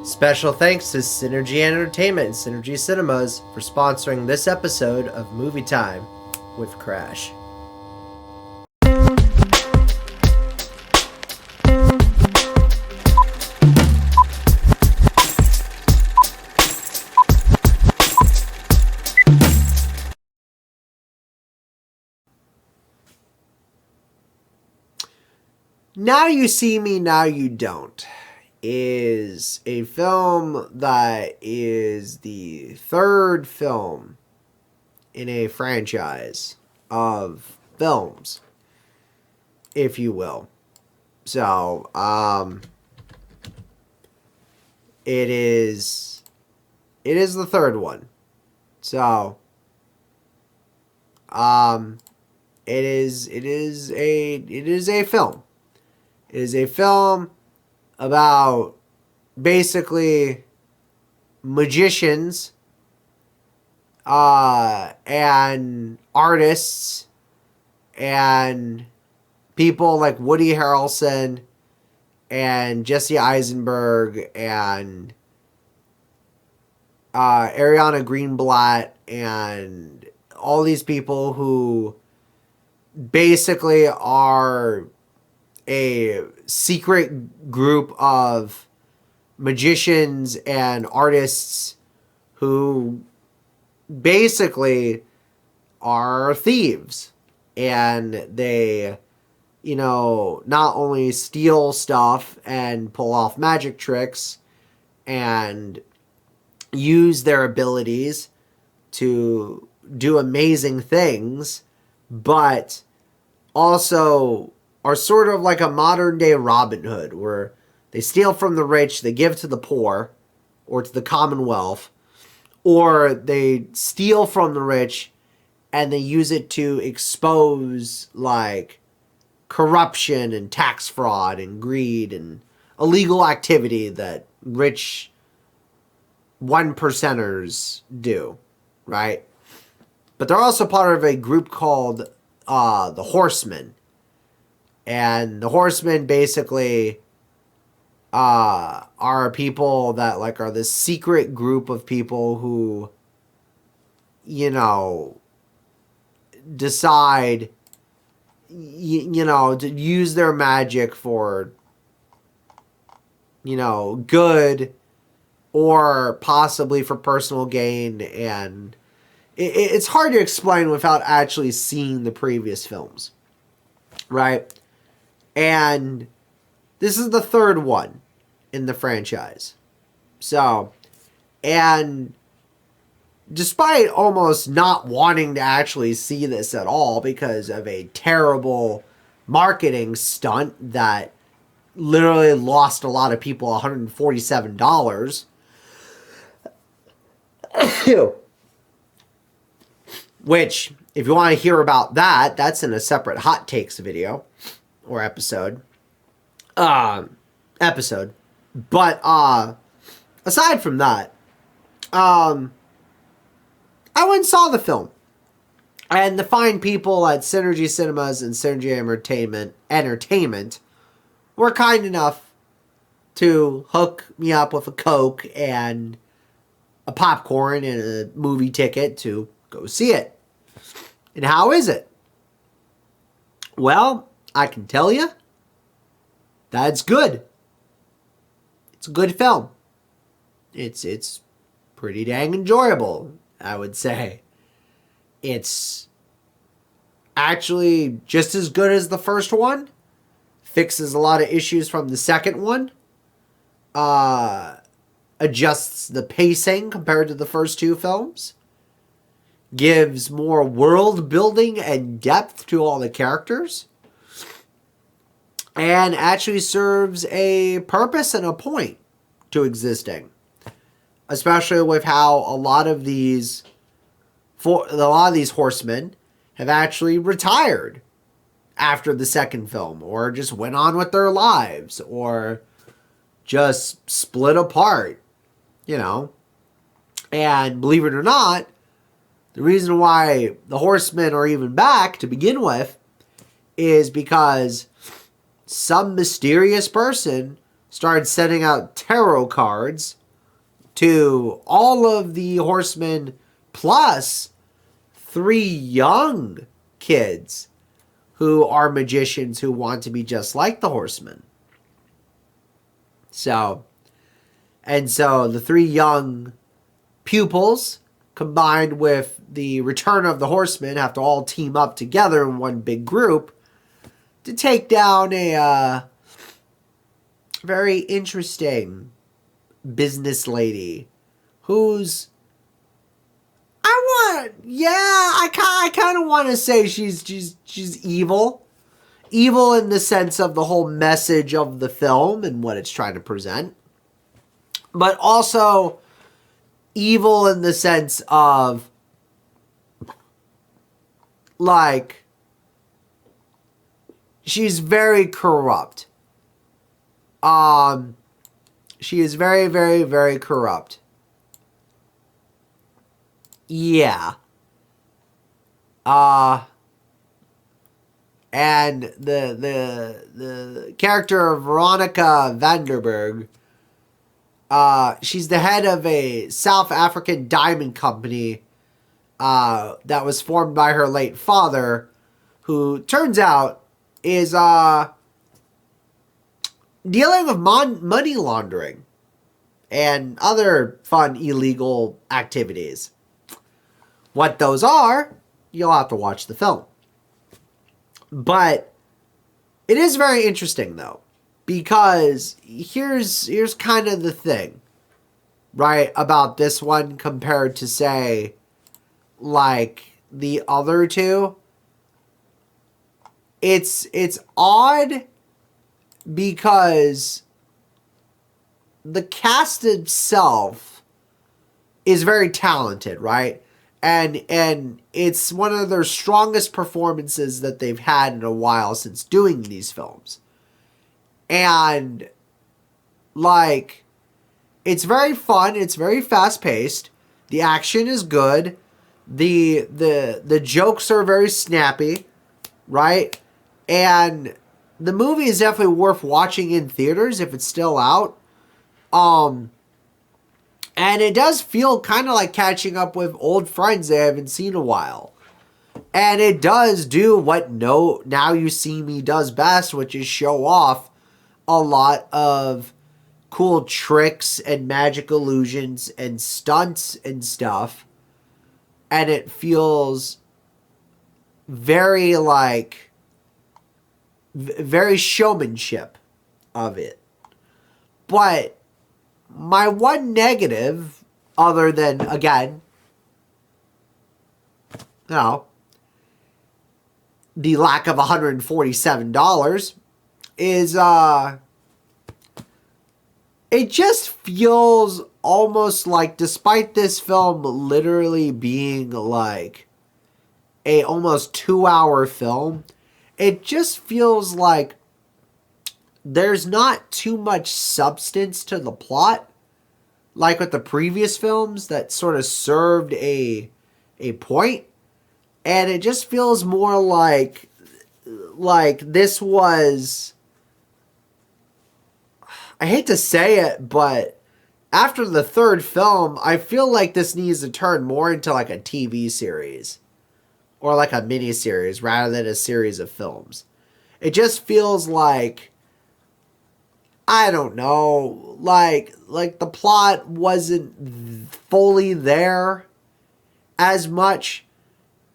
Special thanks to Synergy Entertainment and Synergy Cinemas for sponsoring this episode of Movie Time with Crash. Now You See Me, Now You Don't is a film that is the third film in a franchise of films, if you will. So, it is the third one. So, it is a film. It is a film about basically magicians and artists and people like Woody Harrelson and Jesse Eisenberg and Ariana Greenblatt and all these people who basically are a secret group of magicians and artists who basically are thieves. And they, not only steal stuff and pull off magic tricks and use their abilities to do amazing things, but also are sort of like a modern day Robin Hood, where they steal from the rich, they give to the poor, or to the Commonwealth, or they steal from the rich and they use it to expose like corruption and tax fraud and greed and illegal activity that rich one percenters do, right? But they're also part of a group called the Horsemen. And the Horsemen basically are people that are this secret group of people who, decide, to use their magic for, good or possibly for personal gain. And it's hard to explain without actually seeing the previous films, right? And this is the third one in the franchise. So, and despite almost not wanting to actually see this at all because of a terrible marketing stunt that literally lost a lot of people $147, which, if you want to hear about that, that's in a separate hot takes video. Or episode. But, aside from that, I went and saw the film. And the fine people at Synergy Cinemas and Synergy Entertainment were kind enough to hook me up with a Coke and a popcorn and a movie ticket to go see it. And how is it? Well, I can tell you, that's good. It's a good film. It's pretty dang enjoyable, I would say. It's actually just as good as the first one. Fixes a lot of issues from the second one. Adjusts the pacing compared to the first two films. Gives more world building and depth to all the characters. And actually serves a purpose and a point to existing. Especially with how a lot of these horsemen have actually retired after the second film, or just went on with their lives, or just split apart, And believe it or not, the reason why the horsemen are even back to begin with is because some mysterious person started sending out tarot cards to all of the horsemen plus 3 young kids who are magicians who want to be just like the horsemen. So the 3 young pupils combined with the return of the horsemen have to all team up together in one big group to take down a very interesting business lady who's I kind of want to say she's evil. Evil in the sense of the whole message of the film and what it's trying to present. But also evil in the sense of like she's very corrupt. She is very, very, very corrupt. Yeah. And the character of Veronica Vanderberg, she's the head of a South African diamond company that was formed by her late father, who turns out is dealing with money laundering and other fun illegal activities. What those are, you'll have to watch the film. But it is very interesting, though, because here's kind of the thing, right, about this one compared to, say, like the other two. It's odd because the cast itself is very talented, right? And it's one of their strongest performances that they've had in a while since doing these films. And like it's very fun, it's very fast-paced. The action is good. The jokes are very snappy, right? And the movie is definitely worth watching in theaters if it's still out. And it does feel kind of like catching up with old friends I haven't seen in a while. And it does do what Now You See Me does best, which is show off a lot of cool tricks and magic illusions and stunts and stuff. And it feels very very showmanship of it. But my one negative, other than, again, the lack of $147, is it just feels almost like, despite this film literally being like a almost 2-hour film, it just feels like there's not too much substance to the plot, like with the previous films that sort of served a point, and it just feels more like this was, I hate to say it, but after the third film, I feel like this needs to turn more into like a TV series or like a mini series rather than a series of films. It just feels like, I don't know, like the plot wasn't fully there as much,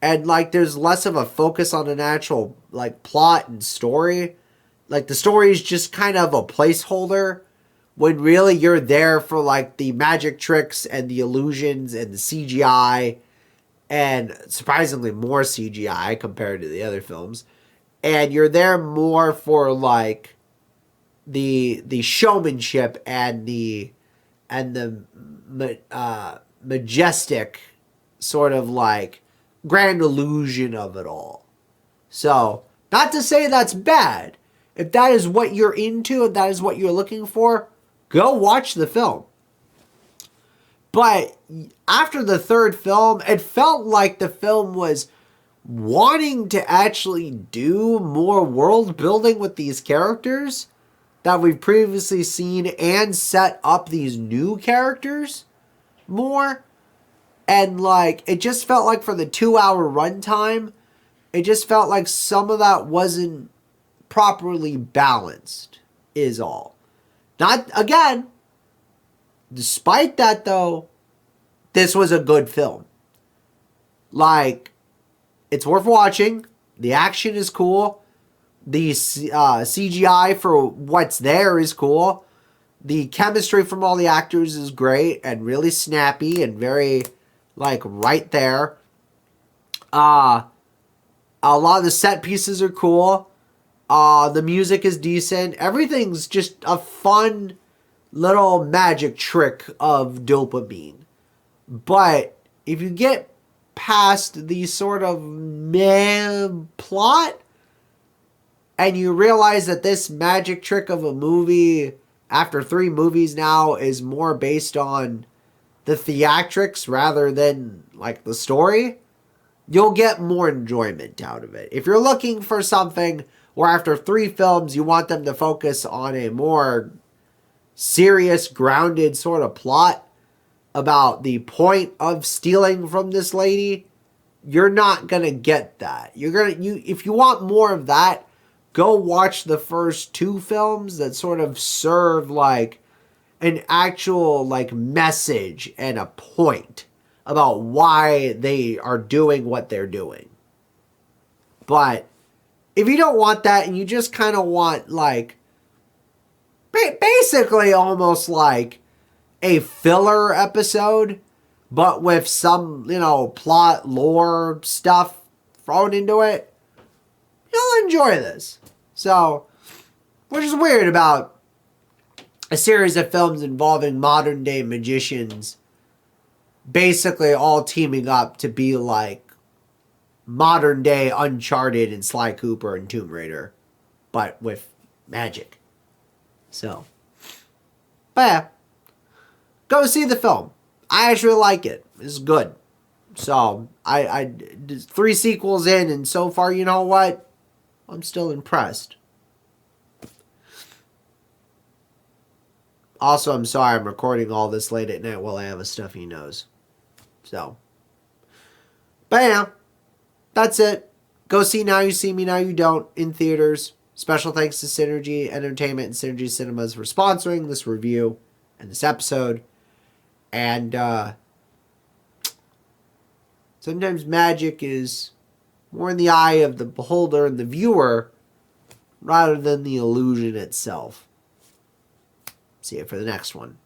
and like there's less of a focus on an actual like plot and story. Like the story is just kind of a placeholder when really you're there for like the magic tricks and the illusions and the CGI, and surprisingly more CGI compared to the other films. And you're there more for like the showmanship and the majestic sort of like grand illusion of it all. So, not to say that's bad. If that is what you're into, if that is what you're looking for, go watch the film. But after the third film, it felt like the film was wanting to actually do more world building with these characters, that we've previously seen and set up these new characters more. And like, it just felt like for the 2 hour runtime, it just felt like some of that wasn't properly balanced, is all. Not, again, despite that though, this was a good film. Like, it's worth watching. The action is cool. The CGI for what's there is cool. The chemistry from all the actors is great and really snappy and very, like, right there. A lot of the set pieces are cool. The music is decent. Everything's just a fun little magic trick of dopamine. But if you get past the sort of meh plot and you realize that this magic trick of a movie after 3 movies now is more based on the theatrics rather than like the story, you'll get more enjoyment out of it. If you're looking for something where after 3 films you want them to focus on a more serious, grounded sort of plot about the point of stealing from this lady, you're not gonna get that. If you want more of that, go watch the first 2 films that sort of serve like an actual like message and a point about why they are doing what they're doing. But if you don't want that and you just kind of want like basically almost like a filler episode, but with some, plot, lore stuff thrown into it, you'll enjoy this. So, which is weird about a series of films involving modern day magicians basically all teaming up to be like modern day Uncharted and Sly Cooper and Tomb Raider, but with magic. So, but yeah, go see the film. I actually like it. It's good. So, I 3 sequels in, and so far, you know what? I'm still impressed. Also, I'm sorry I'm recording all this late at night while I have a stuffy nose. So, but yeah, that's it. Go see Now You See Me, Now You Don't in theaters. Special thanks to Synergy Entertainment and Synergy Cinemas for sponsoring this review and this episode. And sometimes magic is more in the eye of the beholder and the viewer rather than the illusion itself. See you for the next one.